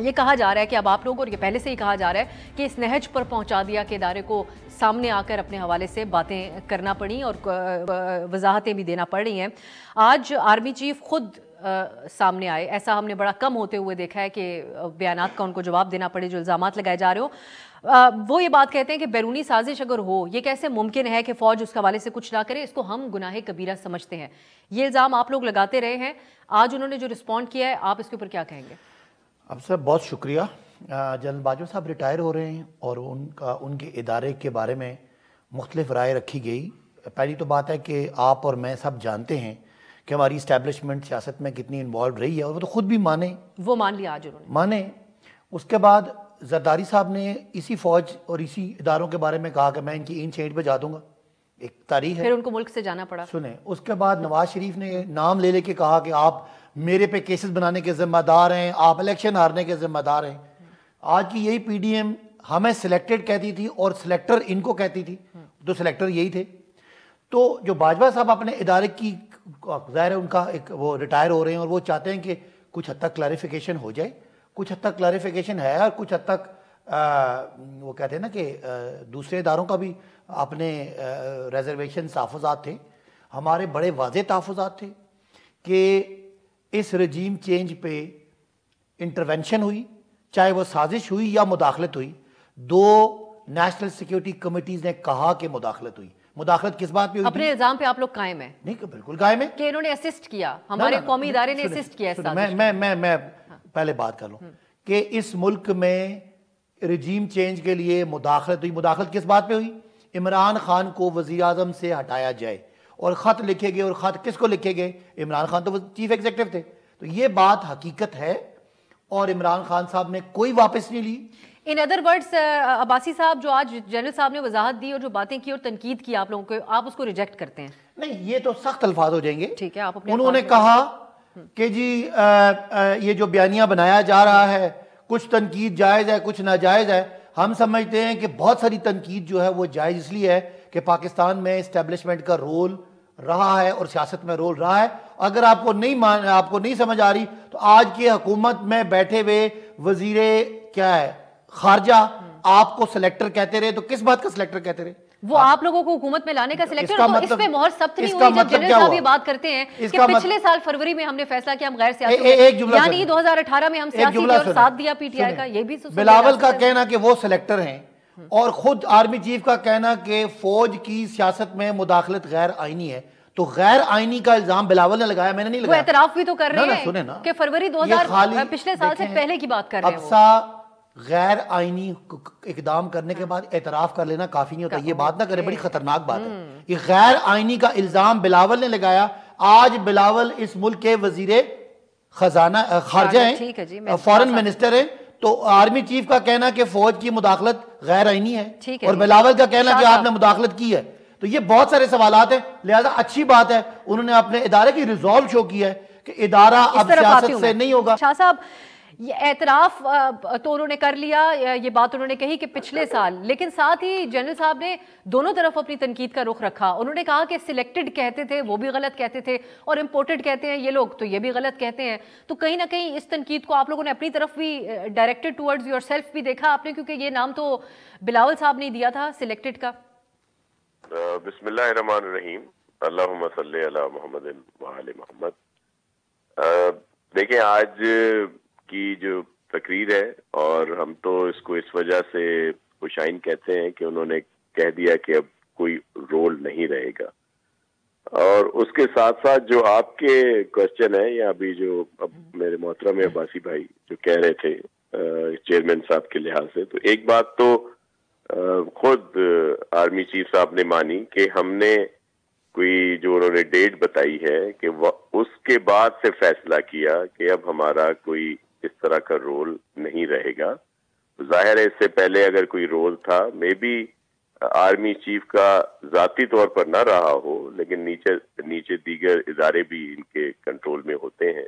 یہ کہا جا رہا ہے کہ اب آپ لوگوں، اور یہ پہلے سے ہی کہا جا رہا ہے کہ اس نہج پر پہنچا دیا کہ ادارے کو سامنے آ کر اپنے حوالے سے باتیں کرنا پڑیں اور وضاحتیں بھی دینا پڑ رہی ہیں. آج آرمی چیف خود سامنے آئے. ایسا ہم نے بڑا کم ہوتے ہوئے دیکھا ہے کہ بیانات کا ان کو جواب دینا پڑے جو الزامات لگائے جا رہے ہوں. وہ یہ بات کہتے ہیں کہ بیرونی سازش اگر ہو، یہ کیسے ممکن ہے کہ فوج اس حوالے سے کچھ نہ کرے؟ اس کو ہم گناہ کبیرہ سمجھتے ہیں. یہ الزام آپ لوگ لگاتے رہے ہیں. آج انہوں نے جو رسپونڈ کیا ہے، آپ اس کے اوپر کیا کہیں گے؟ اب سر بہت شکریہ. جنرل باجوہ صاحب ریٹائر ہو رہے ہیں اور ان کے ادارے کے بارے میں مختلف رائے رکھی گئی. پہلی تو بات ہے کہ آپ اور میں سب جانتے ہیں کہ ہماری اسٹیبلشمنٹ سیاست میں کتنی انوالو رہی ہے، اور وہ تو خود بھی مانے، وہ مان لیا آج انہوں نے مانے. اس کے بعد زرداری صاحب نے اسی فوج اور اسی اداروں کے بارے میں کہا کہ میں ان کی این چینج پہ جا دوں گا. ایک تاریخ ہے. پھر ان کو ملک سے جانا پڑا. سنیں، اس کے بعد نواز شریف نے نام لے کے کہا کہ آپ میرے پہ کیسز بنانے کے ذمہ دار ہیں، آپ الیکشن ہارنے کے ذمہ دار ہیں. آج کی یہی پی ڈی ایم ہمیں سلیکٹڈ کہتی تھی اور سلیکٹر ان کو کہتی تھی، تو سلیکٹر یہی تھے. تو جو باجوہ صاحب اپنے ادارے کی، ظاہر ہے ان کا ایک وہ ریٹائر ہو رہے ہیں اور وہ چاہتے ہیں کہ کچھ حد تک کلیریفیکیشن ہو جائے. کچھ حد تک کلیریفیکیشن ہے اور کچھ حد تک وہ کہتے ہیں نا کہ دوسرے اداروں کا بھی اپنے ریزرویشن تحفظات تھے. ہمارے بڑے واضح تحفظات تھے کہ اس رجیم چینج پہ انٹرونشن ہوئی، چاہے وہ سازش ہوئی یا مداخلت ہوئی. دو نیشنل سیکیورٹی کمیٹیز نے کہا کہ مداخلت ہوئی. مداخلت کس بات پہ ہوئی؟ اپنے الزام پہ آپ لوگ قائم ہیں؟ نہیں، بالکل قائم ہے کہ انہوں نے اسسٹ کیا، ہمارے قومی ادارے نے اسسٹ کیا. میں پہلے بات کر لوں کہ اس ملک میں رجیم چینج کے لیے مداخلت ہوئی. مداخلت کس بات پہ ہوئی؟ عمران خان کو وزیر اعظم سے ہٹایا جائے، اور خط لکھے گئے. اور خط کس کو لکھے گئے؟ عمران خان تو وہ چیف ایگزیکٹو تھے. تو یہ بات حقیقت ہے اور عمران خان صاحب نے کوئی واپس نہیں لی. ان ادر ورڈز عباسی صاحب، جو آج جنرل صاحب نے وضاحت دی اور جو باتیں کی اور تنقید کی آپ لوگوں کو، آپ اس کو ریجیکٹ کرتے ہیں؟ نہیں، یہ تو سخت الفاظ ہو جائیں گے. ٹھیک ہے، آپ اپنے انہوں نے کہا کہ جی یہ جو بیانیہ بنایا جا رہا ہے کچھ تنقید جائز ہے، کچھ ناجائز ہے. ہم سمجھتے ہیں کہ بہت ساری تنقید جو ہے وہ جائز اس لیے ہے کہ پاکستان میں اسٹیبلشمنٹ کا رول رہا ہے اور سیاست میں رول رہا ہے. اگر آپ کو نہیں سمجھ آ رہی تو آج کی حکومت میں بیٹھے ہوئے وزیر کیا ہے خارجہ آپ کو سلیکٹر کہتے رہے، تو کس بات کا سلیکٹر کہتے رہے؟ وہ آپ لوگوں کو حکومت میں لانے کا سلیکٹر. تو اس پہ مہر ثبت نہیں ہوئی جب جنرل صاحب یہ بات کرتے ہیں کہ پچھلے سال فروری میں ہم نے فیصلہ کیا ہم غیر سیاسی، یعنی 2018 میں ہم سیاسی تھے اور ساتھ دیا پی ٹی آئی کا. یہ بھی بلاول کا کہنا کہ وہ سلیکٹر ہیں اور خود آرمی چیف کا کہنا کہ فوج کی سیاست میں مداخلت غیر آئینی ہے. تو غیر آئینی کا الزام بلاول نے لگایا، میں نے نہیں لگایا. وہ اعتراف بھی تو کر رہے ہیں کہ فروری 2000 پچھلے سال سے پہلے کی بات کر رہے ہیں. افسا غیر آئینی اقدام کرنے کے بعد اعتراف کر لینا کافی نہیں ہوتا. یہ بات نہ کرے، بڑی خطرناک بات ہے. یہ غیر آئینی کا الزام بلاول نے لگایا. آج بلاول اس ملک کے وزیر خزانہ خارجہ ہیں، فارن منسٹر ہیں. تو آرمی چیف کا کہنا کہ فوج کی مداخلت غیر آئینی ہے اور بلاول کا کہنا کہ آپ نے مداخلت کی ہے. تو یہ بہت سارے سوالات ہیں. لہذا اچھی بات ہے انہوں نے اپنے ادارے کی ریزولو شو کی ہے کہ ادارہ اب سیاست سے نہیں ہوگا. شاہ صاحب، یہ اعتراف تو انہوں نے کر لیا، یہ بات انہوں نے کہی کہ پچھلے سال، لیکن ساتھ ہی جنرل صاحب نے دونوں طرف اپنی تنقید کا رخ رکھا. انہوں نے کہا کہ سلیکٹڈ کہتے تھے وہ بھی غلط کہتے تھے، اور امپورٹڈ کہتے ہیں یہ لوگ تو یہ بھی غلط کہتے ہیں. تو کہیں نہ کہیں اس تنقید کو آپ لوگوں نے اپنی طرف بھی ڈائریکٹڈ ٹورڈز یور سیلف بھی دیکھا آپ نے، کیونکہ یہ نام تو بلاول صاحب نے دیا تھا سلیکٹڈ کا. بسم اللہ الرحمن الرحیم، اللہم صلی علی محمد وآل محمد. دیکھیں، آج کی جو تقریر ہے، اور ہم تو اس کو اس وجہ سے خوشائن کہتے ہیں کہ انہوں نے کہہ دیا کہ اب کوئی رول نہیں رہے گا. اور اس کے ساتھ ساتھ جو آپ کے کوشچن ہے، یا ابھی جو اب میرے محترم عباسی بھائی جو کہہ رہے تھے چیئرمین صاحب کے لحاظ سے، تو ایک بات تو خود آرمی چیف صاحب نے مانی کہ ہم نے کوئی جو انہوں نے ڈیٹ بتائی ہے کہ اس کے بعد سے فیصلہ کیا کہ اب ہمارا کوئی اس طرح کا رول نہیں رہے گا. ظاہر ہے اس سے پہلے اگر کوئی رول تھا، مے بی آرمی چیف کا ذاتی طور پر نہ رہا ہو، لیکن نیچے دیگر ادارے بھی ان کے کنٹرول میں ہوتے ہیں،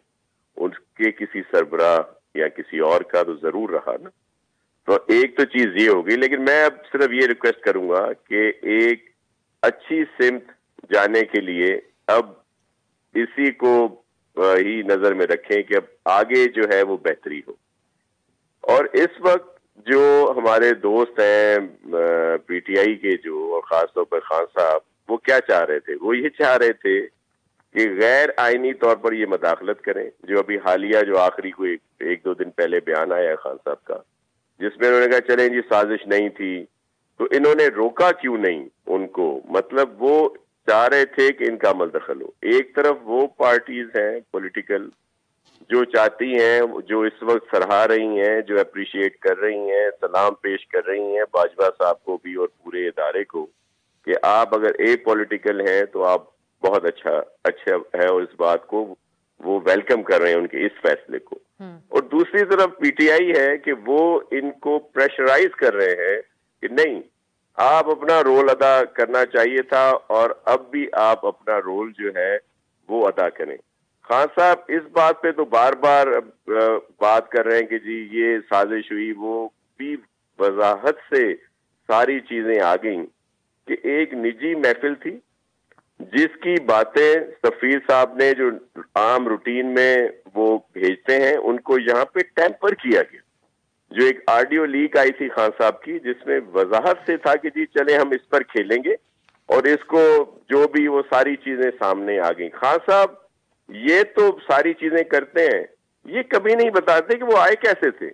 ان کے کسی سربراہ یا کسی اور کا تو ضرور رہا نا. تو ایک تو چیز یہ ہوگی، لیکن میں اب صرف یہ ریکویسٹ کروں گا کہ ایک اچھی سمت جانے کے لیے اب اسی کو ہی نظر میں رکھیں کہ اب آگے جو ہے وہ بہتری ہو. اور اس وقت جو ہمارے دوست ہیں پی ٹی آئی کے جو، اور خاص طور پر خان صاحب، وہ کیا چاہ رہے تھے؟ وہ یہ چاہ رہے تھے کہ غیر آئینی طور پر یہ مداخلت کریں، جو ابھی حالیہ جو آخری کو ایک دو دن پہلے بیان آیا ہے خان صاحب کا، جس میں انہوں نے کہا چلیں جی سازش نہیں تھی، تو انہوں نے روکا کیوں نہیں ان کو؟ مطلب وہ چاہ رہے تھے کہ ان کا عمل دخل ہو۔ ایک طرف وہ پارٹیز ہیں پولیٹیکل جو چاہتی ہیں، جو اس وقت سراہ رہی ہیں، جو اپریشیٹ کر رہی ہیں، سلام پیش کر رہی ہیں باجوہ صاحب کو بھی اور پورے ادارے کو، کہ آپ اگر اے پولیٹیکل ہیں تو آپ بہت اچھا ہے، اور اس بات کو وہ ویلکم کر رہے ہیں ان کے اس فیصلے کو۔ اور دوسری طرف پی ٹی آئی ہے کہ وہ ان کو پریشرائز کر رہے ہیں کہ نہیں، آپ اپنا رول ادا کرنا چاہیے تھا، اور اب بھی آپ اپنا رول جو ہے وہ ادا کریں۔ خان صاحب اس بات پہ تو بار بار بات کر رہے ہیں کہ جی یہ سازش ہوئی، وہ بھی وضاحت سے ساری چیزیں آ گئیں کہ ایک نجی محفل تھی جس کی باتیں سفیر صاحب نے جو عام روٹین میں وہ بھیجتے ہیں ان کو یہاں پہ ٹیمپر کیا گیا۔ جو ایک آڈیو لیک آئی تھی خان صاحب کی جس میں وضاحت سے تھا کہ جی چلے ہم اس پر کھیلیں گے، اور اس کو جو بھی وہ ساری چیزیں سامنے آ گئیں۔ خان صاحب یہ تو ساری چیزیں کرتے ہیں، یہ کبھی نہیں بتاتے کہ وہ آئے کیسے تھے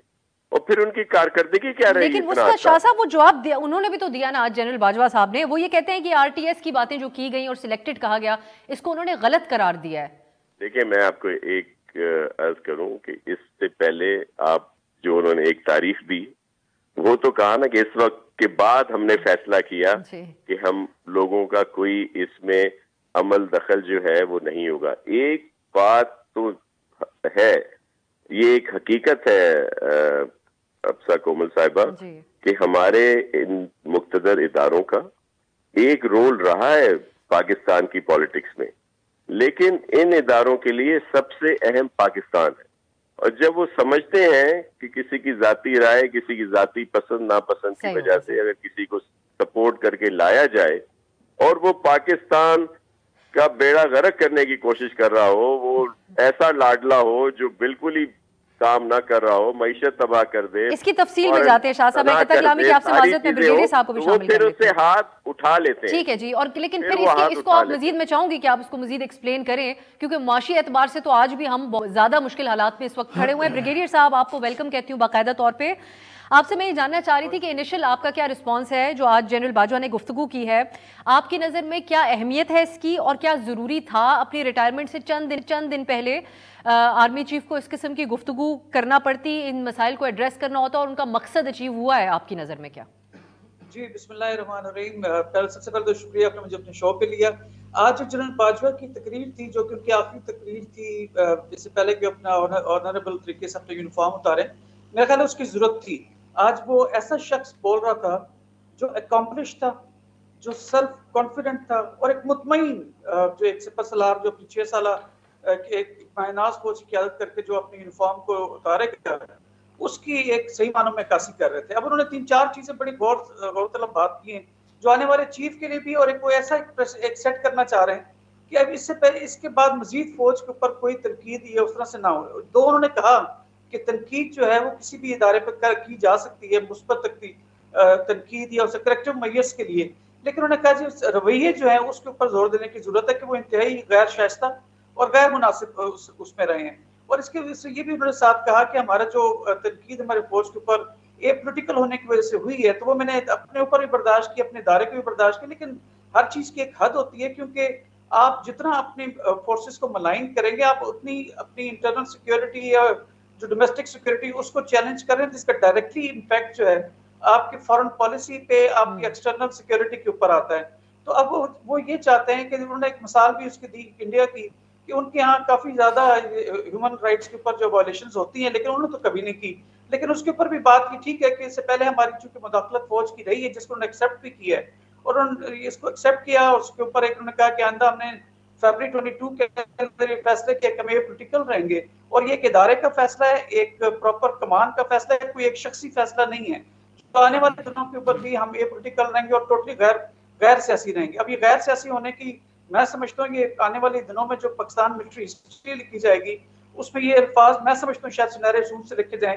اور پھر ان کی کارکردگی کیا رہی۔ لیکن اس کا شاہ صاحب وہ جواب دیا، انہوں نے بھی تو دیا نا آج جنرل باجوہ صاحب نے، وہ یہ کہتے ہیں کہ آر ٹی ایس کی باتیں جو کی گئیں اور سلیکٹڈ کہا گیا، اس کو انہوں نے غلط قرار دیا ہے۔ دیکھیں میں آپ کو ایک عرض کروں کہ اس سے پہلے آپ جو انہوں نے ایک تاریخ دی، وہ تو کہا نا کہ اس وقت کے بعد ہم نے فیصلہ کیا کہ ہم لوگوں کا کوئی اس میں عمل دخل جو ہے وہ نہیں ہوگا۔ ایک بات تو ہے، یہ ایک حقیقت ہے افسا کومل صاحبہ کہ ہمارے ان مقتدر اداروں کا ایک رول رہا ہے پاکستان کی پالیٹکس میں، لیکن ان اداروں کے لیے سب سے اہم پاکستان ہے، اور جب وہ سمجھتے ہیں کہ کسی کی ذاتی رائے، کسی کی ذاتی پسند ناپسند کی وجہ سے اگر کسی کو سپورٹ کر کے لایا جائے اور وہ پاکستان کا بیڑا غرق کرنے کی کوشش کر رہا ہو، وہ ایسا لاڈلا ہو جو بالکل ہی کام نہ کر رہا ہو، معیشت تباہ کر دے، اس کی تفصیل میں جاتے ہیں شاہ صاحب، میں کلامی کی آپ سے معذرت میں بریگیڈیئر صاحب کو بھی شامل کر لیتے ہیں، پھر اس سے ہاتھ اٹھا لیتے ہیں۔ ٹھیک ہے جی، اور لیکن پھر اس کو آپ مزید، میں چاہوں گی کہ آپ اس کو مزید ایکسپلین کریں، کیونکہ معاشی اعتبار سے تو آج بھی ہم زیادہ مشکل حالات میں اس وقت کھڑے ہوئے ہیں۔ بریگیڈیئر صاحب آپ کو ویلکم کہتی ہوں باقاعدہ طور پہ۔ آپ سے میں یہ جاننا چاہ رہی تھی کہ انیشل آپ کا کیا رسپانس ہے جو آج جنرل باجوہ نے گفتگو کی ہے، آپ کی نظر میں کیا اہمیت ہے اس کی، اور کیا ضروری تھا اپنی ریٹائرمنٹ سے چند دن پہلے آرمی چیف کو اس قسم کی گفتگو کرنا پڑتی، ان مسائل کو ایڈریس کرنا ہوتا، اور ان کا مقصد اچیو ہوا ہے آپ کی نظر میں کیا؟ جی بسم اللہ الرحمن الرحیم۔ سب سے پہلے تو شکریہ آپ نے مجھے اپنے شو پہ لیا۔ آج جنرل باجوہ کی تقریر تھی جو کہ ان کی آخری تقریر تھی، اس سے پہلے کہ اپنا آنریبل طریقے سے اپنا یونیفارم اتاریں، میرا خیال ہے اس کی ضرورت تھی۔ آج وہ ایسا شخص بول رہا تھا جو اکمپلش تھا، جو سیلف کانفیڈنٹ تھا، اور ایک مطمئن جو ایک سپہ سالار جو اپنی 6 سالہ ایک مایناز فوج کی قیادت کر کے جو اپنے یونیفارم کو اتارے گا، اس کی ایک صحیح معنوں میں عکاسی کر رہے تھے۔ اب انہوں نے 3-4 چیزیں بڑی غور طلب بات کی ہیں جو آنے والے چیف کے لیے بھی، اور ایک وہ ایسا ایک سیٹ کرنا چاہ رہے ہیں کہ اب اس سے پہلے اس کے بعد مزید فوج کے اوپر کوئی تنقید یا اس طرح سے نہ ہو۔ انہوں نے کہا کہ تنقید جو ہے وہ کسی بھی ادارے پر کی جا سکتی ہے، مثبت تنقید یا اسے کریکٹو میئرز کے لیے، لیکن انہوں نے کہا جی رویے جو ہیں اس کے اوپر زور دینے کی ضرورت ہے کہ وہ انتہائی غیر شائستہ اور غیر مناسب اس میں رہے ہیں۔ اور اس کے وجہ سے یہ بھی انہوں نے ساتھ کہا کہ ہمارا جو تنقید ہمارے فوج کے اوپر اے پولیٹیکل ہونے کی وجہ سے ہوئی ہے، تو وہ میں نے اپنے اوپر بھی برداشت کی، اپنے ادارے کو بھی برداشت کی، لیکن ہر چیز کی ایک حد ہوتی ہے، کیونکہ آپ جتنا اپنی فورسز کو ملائن کریں گے، آپ اتنی اپنی انٹرنل سیکیورٹی یا جو ڈومیسٹک سیکیورٹی اس کو چیلنج کریں، جس کا ڈائریکٹلی امپیکٹ جو ہے آپ کی فارن پالیسی پہ، آپ کی ایکسٹرنل سیکیورٹی کے اوپر آتا ہے۔ تو اب وہ یہ چاہتے ہیں کہ انہوں نے ایک مثال بھی اس کی دی انڈیا کی کہ ان کے ہاں کافی زیادہ ہیومن رائٹس کے اوپر جو وائلیشنز ہوتی ہیں، لیکن انہوں نے تو کبھی نہیں کی، لیکن اس کے اوپر بھی بات کی ٹھیک ہے کہ اس سے پہلے ہماری چونکہ مداخلت فوج کی رہی ہے جس کو انہوں نے ایکسیپٹ بھی کیا ہے، اور انہوں نے اس کو ایکسیپٹ کیا، اور اس کے اوپر ایک انہوں نے کہا کہ آئندہ ہم نے فیبرری 22 کے اندر یہ فیصلے کیا کہ ہم یہ پولیٹیکل رہیں گے، اور یہ ایک ادارے کا فیصلہ ہے، ایک پراپر کمان کا فیصلہ ہے، کوئی ایک شخصی فیصلہ نہیں ہے۔ تو آنے والے دنوں کے اوپر بھی ہم یہ پولیٹیکل رہیں گے اور ٹوٹلی غیر سیاسی رہیں گے۔ اب یہ غیر سیاسی ہونے کی میں سمجھتا ہوں یہ آنے والے دنوں میں جو پاکستان ملٹری ہسٹری لکھی جائے گی اس میں یہ الفاظ میں سمجھتا ہوں شاید سنہرے اصول سے لکھے جائیں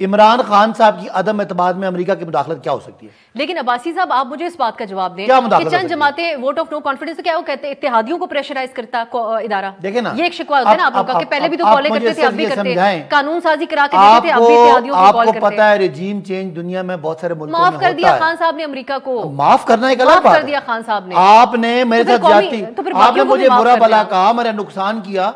عمران خان صاحب کی عدم اعتماد میں امریکہ کی مداخلت کیا ہو سکتی ہے؟ لیکن عباسی صاحب آپ مجھے اس بات کا جواب دیں کہ چند جماعتیں ووٹ آف نو کانفیڈنس کیا وہ کہتے ہیں اتحادیوں کو پریشرائز کرتا ادارہ. دیکھیں نا یہ ایک شکوہ ہوتا ہے نا آپ لوگوں کا کہ پہلے بھی تو کالیں کرتے تھے اب بھی کرتے ہیں, قانون سازی کرا کے دیتے تھے اب بھی اتحادیوں کو کال کرتے ہیں. آپ کو پتہ ہے رجیم چینج دنیا میں بہت سارے ملکوں میں معاف کر دیا خان صاحب نے امریکہ کو, معاف کرنا ایک الگ بات ہے. معاف کر دیا خان صاحب نے. آپ نے میرے ساتھ زیادتی, آپ نے مجھے برا بھلا کہا, میرا نقصان کیا,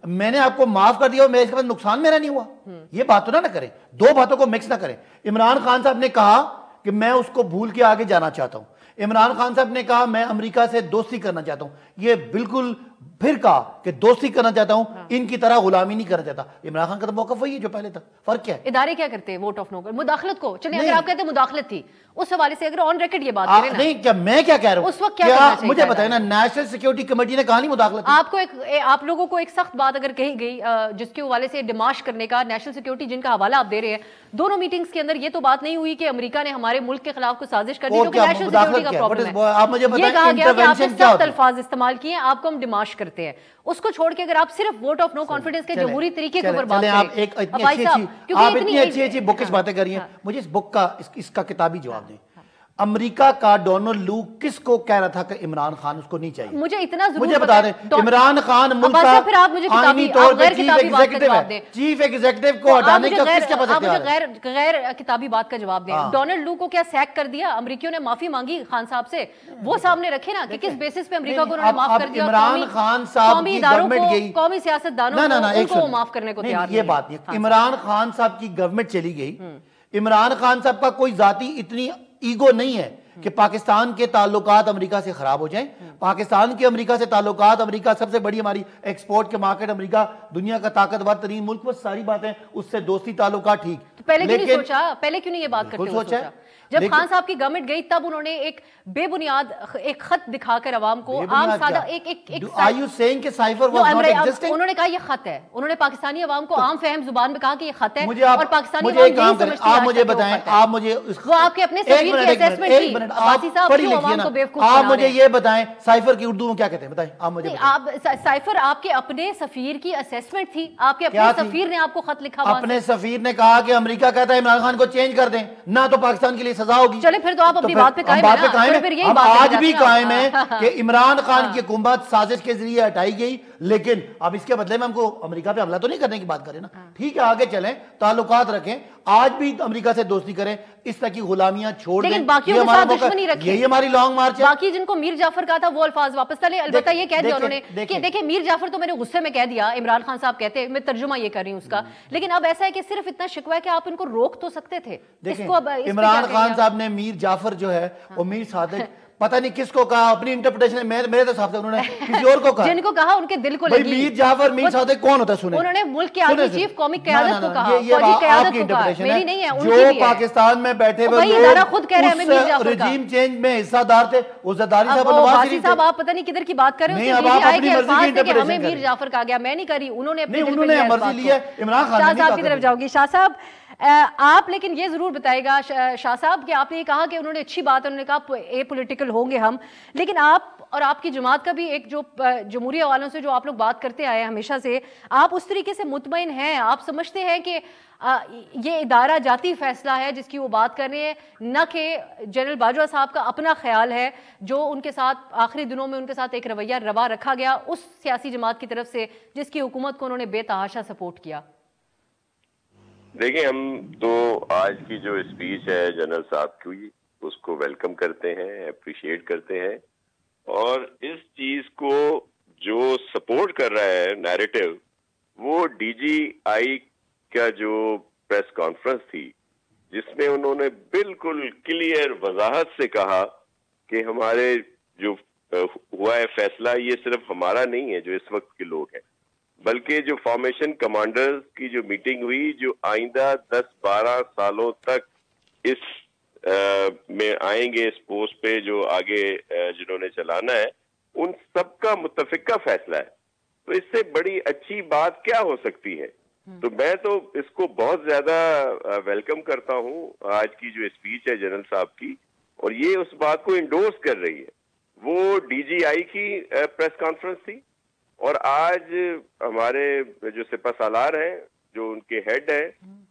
میں نے آپ کو معاف کر دیا اور میرے اس کے بعد نقصان میرا نہیں ہوا. یہ بات تو نہ کریں, دو باتوں کو مکس نہ کریں. عمران خان صاحب نے کہا کہ میں اس کو بھول کے آگے جانا چاہتا ہوں. عمران خان صاحب نے کہا میں امریکہ سے دوستی کرنا چاہتا ہوں. یہ بالکل پھر کہا کہ دوستی کرنا چاہتا ہوں, ان کی طرح غلامی نہیں کرنا چاہتا. عمران خان کا تو موقف وہی ہے جو پہلے تھا. فرق کیا ہے؟ ادارے کیا کرتے ہیں ووٹ آف نو مداخلت کو؟ چلیں اگر آپ کہتے ہیں مداخلت تھی اس حوالے سے اگر آن ریکارڈ یہ بات کریں نا, نہیں کیا میں کیا کہہ رہا ہوں, اس وقت کیا کرنا چاہیے مجھے بتائیں نا, نیشنل سیکیورٹی کمیٹی نے کہا نہیں مداخلت. آپ لوگوں کو ایک سخت بات اگر کہی گئی جس کے حوالے سے ڈیمارش کرنے کا, نیشنل سیکیورٹی جن کا حوالہ آپ دے رہے ہیں, دونوں میٹنگز کے اندر یہ تو بات نہیں ہوئی کہ امریکہ نے ہمارے ملک کے خلاف کوئی سازش کر دی کیونکہ نیشنل سیکیورٹی کا پرابلم ہے. آپ مجھے یہ کہا گیا کہ آپ نے سخت الفاظ استعمال کیے ہیں, آپ کو ہم ڈیمارش کرتے ہیں. اس کو چھوڑ کے اگر آپ صرف ووٹ آف نو کانفیڈنس کے جمہوری طریقے کے اوپر بات کریں, آپ اتنی اچھی اچھی بکش باتیں کر رہی ہیں, مجھے اس بک کا اس کا کتابی جواب دیں. امریکہ کا ڈونلڈ لو کس کو کہہ رہا تھا کہ عمران خان اس کو نہیں چاہیے؟ مجھے اتنا ضرور مجھے بتا دیں, عمران خان ملک کا آئینی طور پر چیف ایگزیکٹو ہے, چیف ایگزیکٹو کو ہٹانے کا کس کے پاس اختیار ہے؟ آپ مجھے غیر کتابی بات کا جواب دیں. ڈونلڈ لو کو کیا سیک کر دیا؟ امریکیوں نے معافی مانگی خان صاحب سے, وہ سامنے رکھے نا کہ کس بیسس پہ امریکہ کو انہوں نے معاف کر دیا. عمران خان صاحب کی گورنمنٹ گئی, قومی سیاستدانوں کو معاف کرنے کو تیار نہیں. یہ بات نہیں, عمران خان صاحب کی گورنمنٹ چلی گئی. عمران خان صاحب کا کوئی ذاتی اتنی ایگو نہیں ہے کہ پاکستان کے تعلقات امریکہ سے خراب ہو جائیں. پاکستان کے امریکہ سے تعلقات, امریکہ سب سے بڑی ہماری ایکسپورٹ کے مارکیٹ, امریکہ دنیا کا طاقتور ترین ملک, وہ ساری باتیں اس سے دوستی تعلقات ٹھیک. پہلے کیوں نہیں سوچا, پہلے کیوں نہیں یہ بات کرتے ہوئے سوچا؟ جب خان صاحب کی گورنمنٹ گئی تب انہوں نے ایک بے بنیاد ایک خط دکھا کر عوام کو عام سادہ انہوں نے کہا یہ خط ہے, انہوں نے پاکستانی عوام کو عام فہم زبان میں کہا کہ یہ خط ہے, اور پاکستانی عوام یہی سمجھتی ہے. آپ مجھے بتائیں, آپ مجھے وہ آپ کے اپنے سفیر کی اسیسمنٹ تھی. عباسی صاحب کیوں عوام کو بیوقوف بنا رہے ہیں؟ آپ مجھے یہ بتائیں سائفر کی اردو میں کیا کہتے ہیں, بتائیں آپ مجھے. سائفر آپ کے اپنے سفیر کی اسیسمنٹ تھی, آپ کے اپنے سفیر نے آپ کو خط لکھا. اپنے سفیر نے کہا کہ امریکہ کہتا ہے عمران خان کو چینج کر دیں, نہ تو پاکستان کے لیے سزا ہوگی. چلے پھر تو آپ اپنی بات پہ قائم ہیں, ہم آج بھی قائم ہیں کہ عمران خان کی حکومت سازش کے ذریعے ہٹائی گئی, لیکن اب اس کے بدلے میں ہم کو امریکہ پہ حملہ تو نہیں کرنے کی بات کریں نا. ٹھیک ہے آگے چلیں, تعلقات رکھیں, آج بھی امریکہ سے دوستی کریں, اس طرح کی غلامیاں چھوڑ دیں. باقیوں کے ساتھ دشمنی رکھیں, یہی ہماری لانگ مارچ ہے. باقی جن کو میر جعفر کہا تھا وہ الفاظ واپس لے. البتہ یہ کہہ دیا انہوں نے کہ دیکھیں میر جعفر تو میں نے غصے میں کہہ دیا, عمران خان صاحب کہتے ہیں, میں ترجمہ یہ کر رہی ہوں اس کا, لیکن اب ایسا ہے کہ صرف اتنا شکوہ ہے کہ آپ ان کو روک تو سکتے تھے. عمران خان صاحب نے میر جعفر جو ہے وہ میر صادق پتہ نہیں کس کو کہا, اپنی انٹرپریٹیشن میرے تو صاحب سے انہوں نے کسی اور کو کہا. جن کو کہا ان کے دل کو لگی. میر جعفر میر صادق کون ہوتا ہے سنیں؟ انہوں نے ملک کے آرمی چیف قومی قیادت کو کہا, یہ آپ کی انٹرپریٹیشن ہے. نہیں ہے, جو پاکستان میں بیٹھے ہوئے لوگ خود کہہ رہے ہیں میر جعفر کا رجیم چینج میں حصہ دار تھے, وہ زرداری صاحب اور نواز شریف صاحب. آپ پتہ نہیں کدھر کی بات کر رہے ہیں, کہ ہمیں میر جعفر کہا گیا. میں نہیں کری, انہوں نے اپنی مرضی لی ہے. عمران خان شاہ صاحب کی طرف جاؤ گی. شاہ صاحب آپ لیکن یہ ضرور بتائے گا شاہ صاحب کہ آپ نے یہ کہا کہ انہوں نے اچھی بات, انہوں نے کہا اے پولیٹیکل ہوں گے ہم, لیکن آپ اور آپ کی جماعت کا بھی ایک جو جمہوری حوالوں سے جو آپ لوگ بات کرتے آئے ہیں ہمیشہ سے, آپ اس طریقے سے مطمئن ہیں, آپ سمجھتے ہیں کہ یہ ادارہ جاتی فیصلہ ہے جس کی وہ بات کر رہے ہیں, نہ کہ جنرل باجوہ صاحب کا اپنا خیال ہے جو ان کے ساتھ آخری دنوں میں ان کے ساتھ ایک رویہ روا رکھا گیا اس سیاسی جماعت کی طرف سے جس کی حکومت کو انہوں نے بے تحاشا سپورٹ کیا؟ دیکھیں, ہم تو آج کی جو اسپیچ ہے جنرل صاحب کی اس کو ویلکم کرتے ہیں, اپریشیٹ کرتے ہیں, اور اس چیز کو جو سپورٹ کر رہا ہے نیریٹو, وہ ڈی جی آئی کا جو پریس کانفرنس تھی جس میں انہوں نے بالکل کلیئر وضاحت سے کہا کہ ہمارے جو ہوا ہے فیصلہ یہ صرف ہمارا نہیں ہے جو اس وقت کے لوگ ہیں, بلکہ جو فارمیشن کمانڈرز کی جو میٹنگ ہوئی, جو آئندہ 10-12 سالوں تک اس میں آئیں گے, اس پوسٹ پہ جو آگے جنہوں نے چلانا ہے, ان سب کا متفقہ فیصلہ ہے. تو اس سے بڑی اچھی بات کیا ہو سکتی ہے؟ تو میں تو اس کو بہت زیادہ ویلکم کرتا ہوں, آج کی جو اسپیچ ہے جنرل صاحب کی, اور یہ اس بات کو انڈورس کر رہی ہے. وہ ڈی جی آئی کی پریس کانفرنس تھی, اور آج ہمارے جو سپہ سالار ہیں, جو ان کے ہیڈ ہیں,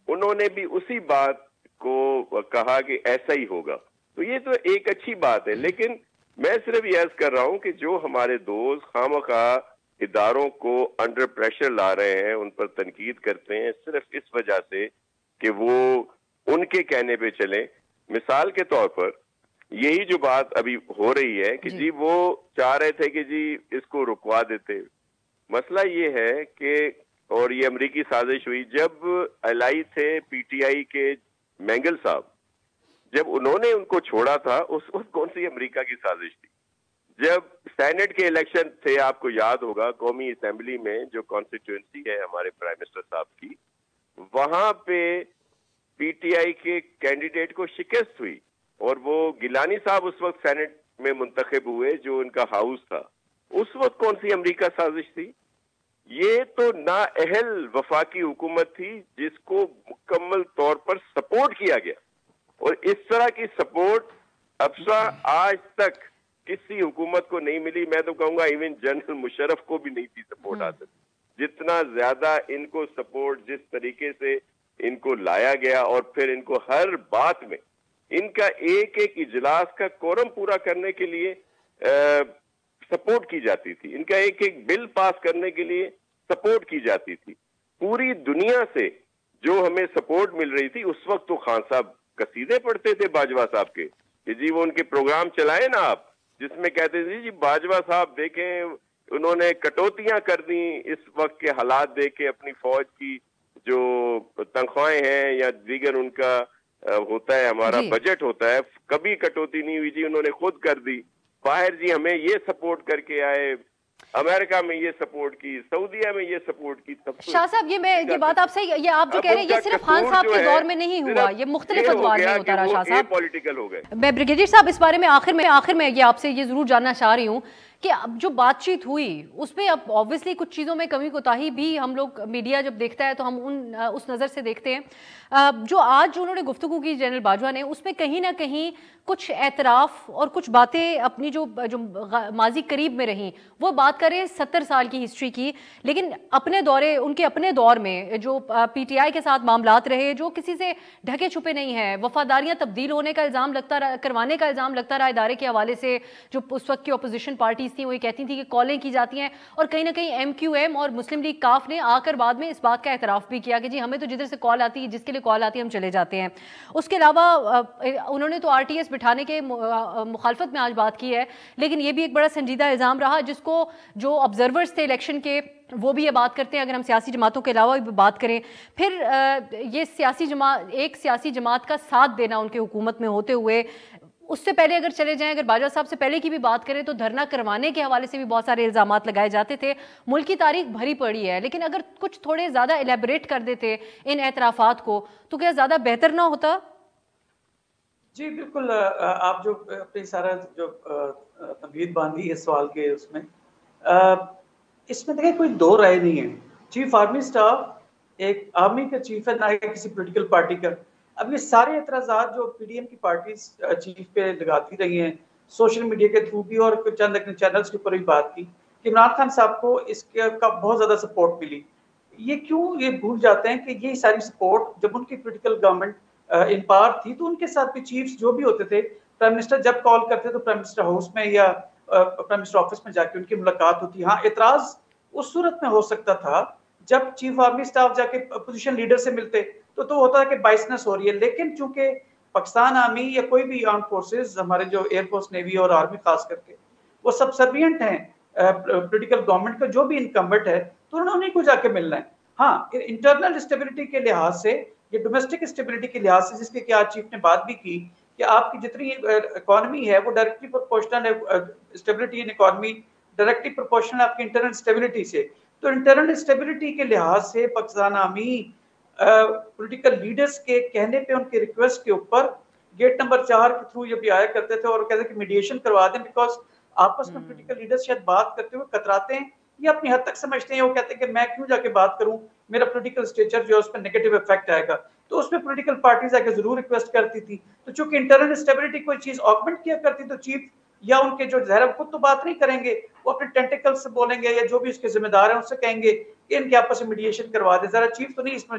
انہوں نے بھی اسی بات کو کہا کہ ایسا ہی ہوگا. تو یہ تو ایک اچھی بات ہے، لیکن میں صرف یہ عرض کر رہا ہوں کہ جو ہمارے دوست خواہ اداروں کو انڈر پریشر لا رہے ہیں، ان پر تنقید کرتے ہیں صرف اس وجہ سے کہ وہ ان کے کہنے پہ چلیں. مثال کے طور پر یہی جو بات ابھی ہو رہی ہے کہ جی وہ چاہ رہے تھے کہ جی اس کو رکوا دیتے. مسئلہ یہ ہے کہ، اور یہ امریکی سازش ہوئی جب الائی تھے پی ٹی آئی کے مینگل صاحب، جب انہوں نے ان کو چھوڑا تھا اس وقت کون سی امریکہ کی سازش تھی؟ جب سینٹ کے الیکشن تھے، آپ کو یاد ہوگا، قومی اسمبلی میں جو کانسٹیٹوئنسی ہے ہمارے پرائم منسٹر صاحب کی، وہاں پہ پی ٹی آئی کے کینڈیڈیٹ کو شکست ہوئی اور وہ گیلانی صاحب اس وقت سینٹ میں منتخب ہوئے جو ان کا ہاؤس تھا. اس وقت کون سی امریکہ سازش تھی؟ یہ تو نااہل وفاقی حکومت تھی جس کو مکمل طور پر سپورٹ کیا گیا، اور اس طرح کی سپورٹ افسا آج تک کسی حکومت کو نہیں ملی. میں تو کہوں گا ایون جنرل مشرف کو بھی نہیں تھی سپورٹ حاصل. جتنا زیادہ ان کو سپورٹ، جس طریقے سے ان کو لایا گیا، اور پھر ان کو ہر بات میں ان کا ایک ایک اجلاس کا کورم پورا کرنے کے لیے سپورٹ کی جاتی تھی، ان کا ایک ایک بل پاس کرنے کے لیے سپورٹ کی جاتی تھی. پوری دنیا سے جو ہمیں سپورٹ مل رہی تھی اس وقت تو خان صاحب قصیدے پڑھتے تھے باجوہ صاحب کے کہ جی وہ ان کے پروگرام چلائے نا آپ، جس میں کہتے تھے جی باجوہ صاحب دیکھیں انہوں نے کٹوتیاں کر دیں اس وقت کے حالات دیکھ کے، اپنی فوج کی جو تنخواہیں ہیں یا دیگر ان کا ہوتا ہے ہمارا بجٹ ہوتا ہے، کبھی کٹوتی نہیں ہوئی جی، انہوں نے خود کر دی. باہر جی ہمیں یہ سپورٹ کر کے آئے، امریکہ میں یہ سپورٹ کی، سعودیہ میں یہ سپورٹ کی. شاہ صاحب یہ بات آپ سے، یہ آپ جو کہہ رہے ہیں یہ صرف خان صاحب کے دور میں نہیں ہوا، یہ مختلف ادوار میں ہوتا رہا. شاہ صاحب پولیٹیکل ہو گئے. میں بریگیڈیئر صاحب اس بارے میں آخر میں یہ آپ سے یہ ضرور جاننا چاہ رہی ہوں کہ اب جو بات چیت ہوئی اس میں اب آبویسلی کچھ چیزوں میں کمی کوتاہی بھی ہم لوگ میڈیا جب دیکھتا ہے تو ہم اس نظر سے دیکھتے ہیں. جو آج انہوں نے گفتگو کی جنرل باجوہ نے، اس میں کہیں نہ کہیں کچھ اعتراف اور کچھ باتیں اپنی جو ماضی قریب میں رہیں وہ بات کریں 70 سال کی ہسٹری کی، لیکن ان کے اپنے دور میں جو پی ٹی آئی کے ساتھ معاملات رہے جو کسی سے ڈھکے چھپے نہیں ہیں، وفاداریاں تبدیل ہونے کا الزام کروانے کا الزام لگتا رہا ادارے کے حوالے سے. جو اس وقت کی اپوزیشن پارٹیز تھیں وہ یہ کہتی تھیں کہ کالیں کی جاتی ہیں، اور کہیں نہ کہیں ایم کیو ایم اور مسلم لیگ کاف نے آ کر بعد میں اس بات کا اعتراف بھی کیا کہ جی ہمیں تو جدھر سے کال آتی ہے، جس کے لیے کال آتی ہے ہم چلے جاتے ہیں. اس کے علاوہ انہوں نے تو آر ٹی ایس بٹھانے کے مخالفت میں آج بات کی ہے، لیکن یہ بھی ایک بڑا سنجیدہ الزام رہا جس کو جو آبزرورز تھے الیکشن کے وہ بھی یہ بات کرتے ہیں. اگر ہم سیاسی جماعتوں کے علاوہ بھی بات کریں، پھر یہ ایک سیاسی جماعت کا ساتھ دینا ان کے حکومت میں ہوتے ہوئے، اس سے پہلے اگر چلے جائیں، اگر باجوہ صاحب سے پہلے کی بھی بات کریں تو دھرنا کروانے کے حوالے سے بھی بہت سارے الزامات لگائے جاتے تھے. ملک کی تاریخ بھری پڑی ہے، لیکن اگر کچھ تھوڑے زیادہ ایلیبریٹ کر دیتے ان اعترافات کو تو کیا زیادہ بہتر نہ ہوتا؟ جی بالکل، آپ جو اپنی سارا جو تمہید باندھی ہے سوال کے اس میں دیکھیں کوئی دو رائے نہیں ہے. چیف آرمی سٹاف ایک آرمی کا چیف ہے، نہ کسی پولیٹیکل پارٹی کا. اب یہ سارے اعتراضات جو پی ڈی ایم کی پارٹیز چیف پہ لگاتی رہی ہیں سوشل میڈیا کے تھرو بھی، اور چند چینلز کے اوپر بھی بات کی کہ عمران خان صاحب کو اس کا بہت زیادہ سپورٹ ملی. یہ کیوں یہ بھول جاتے ہیں کہ یہ ساری سپورٹ جب ان کی پولیٹیکل گورنمنٹ ان پاور تھی تو ان کے ساتھ بھی چیفز جو بھی ہوتے تھے، پرائم منسٹر جب کال کرتے تو پرائم منسٹر ہاؤس میں یا پرائم منسٹر آفس میں جا کے ان کی ملاقات ہوتی. ہاں اعتراض اس صورت میں ہو سکتا تھا جب چیف آرمی سٹاف جا کے اپوزیشن لیڈر سے ملتے تو ہوتا ہے کہ بائسنس ہو رہی ہے. لیکن چونکہ پاکستان آرمی یا کوئی بھی آرم فورسز، ہمارے جو ایئر فورس، نیوی اور آرمی خاص کر کے، وہ سب سروینٹ ہیں پولیٹیکل گورنمنٹ کا جو بھی انکمبنٹ ہے، تو انہوں نے کو جا کے ملنا ہے. ہاں انٹرنل اسٹیبلٹی کے لحاظ سے یا ڈومیسٹک اسٹیبلٹی کے لحاظ سے، جس کے آج چیف نے بات بھی کی کہ آپ کی جتنی اکانومی ہے وہ ڈائریکٹلی پروپورشنل ہے، stability in economy directly proportional آپ کی انٹرنل اسٹیبلٹی سے. تو انٹرنل اسٹیبلٹی کے لحاظ سے پاکستان آرمی پولیٹیکل لیڈرز کے کہنے پہ، ان کے ریکویسٹ کے اوپر گیٹ نمبر 4 کے تھرو یہ بھی آیا کرتے تھے اور کہتے ہیں کہ میڈیشن کروا دیں، بیکاز آپس میں پولیٹیکل لیڈرز شاید بات کرتے ہوئے کتراتے ہیں یا اپنی حد تک سمجھتے ہیں. وہ کہتے ہیں کہ میں کیوں جا کے بات کروں، میرا پولیٹیکل اسٹیچر جو ہے اس پر نیگیٹو افیکٹ آئے گا. تو اس میں پولیٹیکل پارٹیز آ کے ضرور ریکویسٹ کرتی تھی. تو چونکہ انٹرنل اسٹیبلٹی کوئی چیز آگمنٹ کیا کرتی تو چیف یا ان کے جو ظاہر خود تو بات نہیں کریں گے، وہ اپنے ٹینٹیکل سے بولیں گے یا جو بھی اس کے ذمہ دار ہیں ان سے کہیں گے کہ ان کے آپس میں میڈیشن کروا دیں. ذرا چیف تو نہیں اس میں